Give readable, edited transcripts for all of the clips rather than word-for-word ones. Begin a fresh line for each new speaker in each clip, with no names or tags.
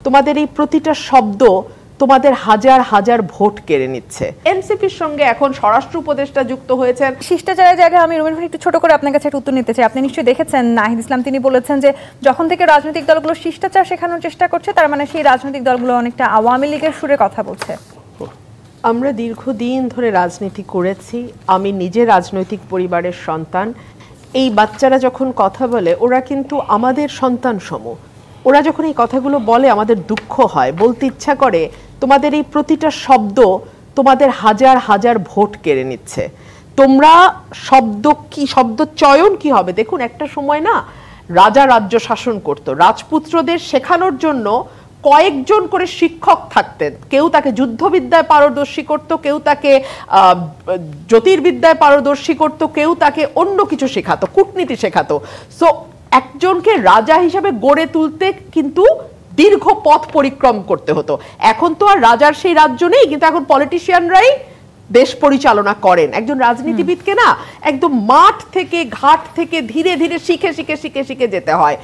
তোমাদের এই প্রতিটা শব্দ তোমাদের হাজার হাজার ভোট কেড়ে নিচ্ছে। এনসিপির সঙ্গে এখন স্বরাষ্ট্র উপদেষ্টা যুক্ত হয়েছেন।
শিষ্টাচারের জায়গায় আমি রুমিন ভাই একটু ছোট করে আপনার কাছে একটা উত্তর নিতে চাই। আপনি নিশ্চয়ই দেখেছেন নাহিদ ইসলাম তিনি বলেছেন যে যখন থেকে রাজনৈতিক দলগুলো শিষ্টাচার শেখানোর চেষ্টা করছে তার মানে সেই রাজনৈতিক দলগুলো অনেকটা আওয়ামী লীগের সুরে কথা বলছে।
আমরা দীর্ঘদিন ধরে রাজনীতি করেছি, আমি নিজে রাজনৈতিক পরিবারের সন্তান। এই বাচ্চারা যখন কথা বলে ওরা কিন্তু আমাদের সন্তান সম। ওরা যখন এই কথাগুলো বলে আমাদের দুঃখ হয়, বলতে ইচ্ছা করে তোমাদের এই প্রতিটা শব্দ তোমাদের হাজার হাজার ভোট কেড়ে নিচ্ছে। তোমরা শব্দ কি, শব্দ চয়ন কি হবে দেখুন। একটা সময় না রাজা রাজ্য শাসন করত, রাজপুত্রদের শেখানোর জন্য কয়েকজন করে শিক্ষক থাকতেন। কেউ তাকে যুদ্ধবিদ্যায় পারদর্শী করত, কেউ তাকে জ্যোতির্বিদ্যায় পারদর্শী করত, কেউ তাকে অন্য কিছু শেখাতো, কূটনীতি শেখাতো। সো একজনকে রাজা হিসাবে গড়ে তুলতে কিন্তু দীর্ঘ পথ পরিক্রম করতে হতো। এখন তো আর রাজার সেই রাজ্য নেই, কিন্তু এখন পলিটিশিয়ানরাই দেশ পরিচালনা করেন। একজন রাজনীতিবিদকে না একদম মাঠ থেকে ঘাট থেকে ধীরে ধীরে শিখে শিখে শিখে শিখে যেতে হয়।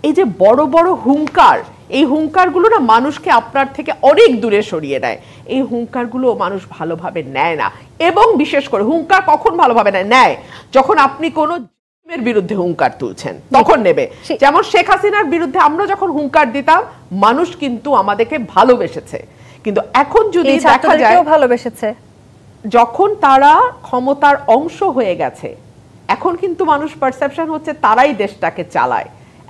এই যে বড় বড় হুঙ্কার, এই হুঙ্কারগুলো না মানুষকে আপনার থেকে অনেক দূরে সরিয়ে দেয়। এই হুঙ্কারগুলো মানুষ ভালোভাবে নেয় না, এবং বিশেষ করে হুঙ্কার কখন ভালোভাবে নেয় যখন আপনি কোনো বিরুদ্ধে হুঙ্কার তুলছেন, তখন নেবে। যেমন শেখ হাসিনার বিরুদ্ধে আমরা যখন হুঙ্কার দিতাম মানুষ কিন্তু আমাদেরকে ভালোবেসেছে, কিন্তু এখন যদি দেখা যায়
ভালোবেসেছে
যখন তারা ক্ষমতার অংশ হয়ে গেছে, এখন কিন্তু মানুষ পারসেপশন হচ্ছে তারাই দেশটাকে চালায়।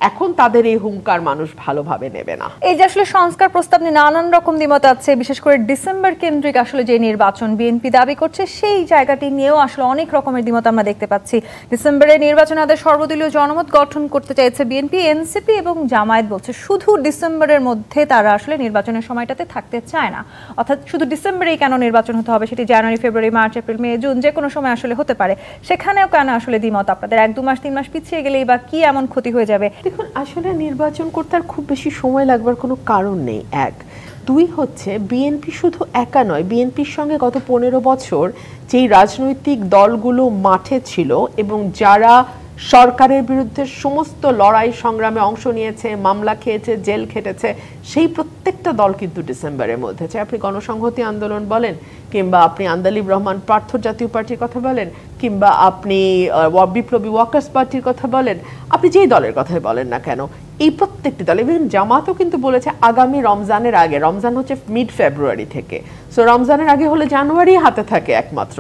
এখন তাদের এই হুঙ্কার মানুষ ভালোভাবে নেবে না।
এই যে আসলে সংস্কার প্রস্তাব নিয়ে নানান রকম দ্বিমত আছে, বিশেষ করে ডিসেম্বর কেন্দ্রিক আসলে যে নির্বাচন বিএনপি দাবি করছে সেই জায়গাটি নিয়েও আসলে অনেক রকমের দ্বিমত আমরা দেখতে পাচ্ছি। ডিসেম্বরে নির্বাচন আগে সর্বদলীয় জনমত গঠন করতে চাইছে বিএনপি, এনসিপি এবং জামায়াত বলছে শুধু ডিসেম্বরের মধ্যে তারা আসলে নির্বাচনের সময়টাতে থাকতে চায় না। অর্থাৎ শুধু ডিসেম্বরেই কেন নির্বাচন হতে হবে, সেটি জানুয়ারি, ফেব্রুয়ারি, মার্চ, এপ্রিল, মে, জুন যে কোনো সময় আসলে হতে পারে। সেখানেও কেন আসলে দ্বিমত আপনাদের? 1-2 মাস 3 মাস পিছিয়ে গেলেই বা কি এমন ক্ষতি হয়ে যাবে?
দেখুন, আসলে নির্বাচন করতে আর খুব বেশি সময় লাগবার কোনো কারণ নেই। 1, 2 হচ্ছে বিএনপি শুধু একা নয়, বিএনপির সঙ্গে গত 15 বছর যেই রাজনৈতিক দলগুলো মাঠে ছিল এবং যারা সরকারের বিরুদ্ধে সমস্ত লড়াই সংগ্রামে অংশ নিয়েছে, মামলা খেয়েছে, জেল খেটেছে, সেই প্রত্যেকটা দল কিন্তু ডিসেম্বরের মধ্যে, চাই আপনি গণসংহতি আন্দোলন বলেন, কিংবা আপনি আন্দালিব রহমান পার্থ জাতীয় পার্টির কথা বলেন, কিংবা আপনি বিপ্লবী ওয়ার্কার্স পার্টির কথা বলেন, আপনি যেই দলের কথাই বলেন না কেন, এই প্রত্যেকটি দল, এবং জামাতও কিন্তু বলেছে আগামী রমজানের আগে, রমজান হচ্ছে মিড ফেব্রুয়ারি থেকে, সো রমজানের আগে হলে জানুয়ারি হাতে থাকে একমাত্র।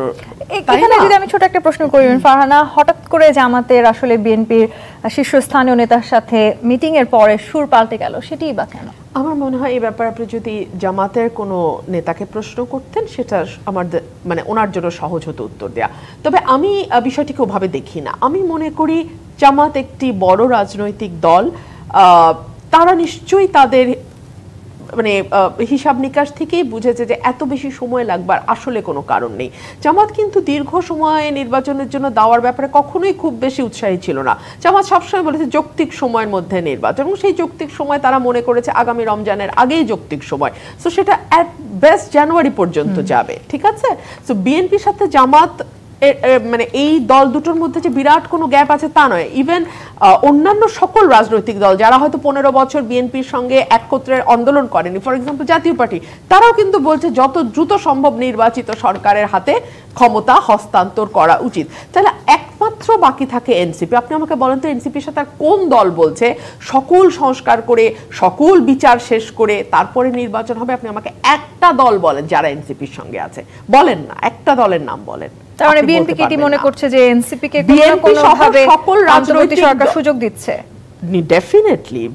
এখানে যদি আমি ছোট একটা প্রশ্ন করি ফারহানা, হঠাৎ করে জামাতের আসলে বিএনপির শীর্ষস্থানীয় নেতার সাথে মিটিং এর পরে সুর পাল্টে গেল, সেটাই বা কেন?
আমার মনে হয় এই ব্যাপারে আপনি যদি জামাতের কোনো নেতাকে প্রশ্ন করতেন সেটা আমার মানে ওনার জন্য সহজ হতো উত্তর দেয়া। তবে আমি বিষয়টিকে ওভাবে দেখি না। আমি মনে করি জামাত একটি বড় রাজনৈতিক দল, তারা নিশ্চয়ই তাদের মানে হিসাব নিকাশ থেকেই বুঝেছে যে এত বেশি সময় লাগবার আসলে কোনো কারণ নেই। জামাত কিন্তু দীর্ঘ সময় নির্বাচনের জন্য দেওয়ার ব্যাপারে কখনোই খুব বেশি উৎসাহী ছিল না। জামাত সবসময় বলেছে যৌক্তিক সময়ের মধ্যে নির্বাচন, এবং সেই যৌক্তিক সময় তারা মনে করেছে আগামী রমজানের আগেই যৌক্তিক সময়, সো সেটা অ্যাট বেস্ট জানুয়ারি পর্যন্ত যাবে। ঠিক আছে, সো বিএনপির সাথে জামাত মানে এই দল দুটোর মধ্যে যে বিরাট কোনো গ্যাপ আছে তা নয়। ইভেন অন্যান্য সকল রাজনৈতিক দল যারা হয়তো 15 বছর বিএনপির সঙ্গে একত্রের আন্দোলন করেনি, ফর এক্সাম্পল জাতীয় পার্টি, তারাও কিন্তু বলছে যত দ্রুত সম্ভব নির্বাচিত সরকারের হাতে ক্ষমতা হস্তান্তর করা উচিত। তাহলে একমাত্র বাকি থাকে এনসিপি। আপনি আমাকে বলেন তো এনসিপির সাথে কোন দল বলছে সকল সংস্কার করে সকল বিচার শেষ করে তারপরে নির্বাচন হবে? আপনি আমাকে একটা দল বলেন যারা এনসিপির সঙ্গে আছে, বলেন না, একটা দলের নাম বলেন।
তার মানে বিএনপি কি মনে করছে যে এনসিপি কে কোনোভাবে সকল রাজনৈতিক সরকার সুযোগ দিচ্ছে?
ডেফিনেটলি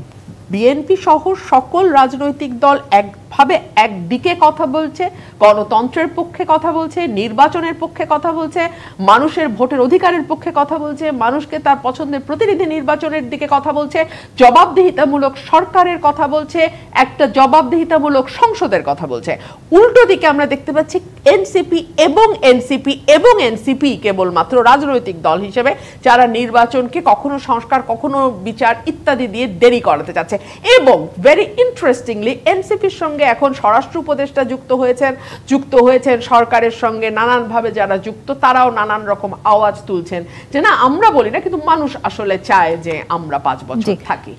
বিএনপি সহ সকল রাজনৈতিক দল একভাবে একদিকে কথা বলছে, গণতন্ত্রের পক্ষে কথা বলছে, নির্বাচনের পক্ষে কথা বলছে, মানুষের ভোটের অধিকারের পক্ষে কথা বলছে, মানুষকে তার পছন্দের প্রতিনিধি নির্বাচনের দিকে কথা বলছে, জবাবদিহিতামূলক সরকারের কথা বলছে, একটা জবাবদিহিতামূলক সংসদের কথা বলছে। উল্টো দিকে আমরা দেখতে পাচ্ছি এনসিপি কেবলমাত্র রাজনৈতিক দল হিসেবে যারা নির্বাচনকে কখনো সংস্কার কখনো বিচার ইত্যাদি দিয়ে দেরি করাতে চাচ্ছে। এবং ভেরি ইন্টারেস্টিংলি এনসিপির সঙ্গে এখন স্বরাষ্ট্র উপদেষ্টা যুক্ত হয়েছেন সরকারের সঙ্গে নানানভাবে যারা যুক্ত তারাও নানান রকম আওয়াজ তুলছেন যে না আমরা বলি না, কিন্তু মানুষ আসলে চায় যে আমরা 5 বছর থাকি।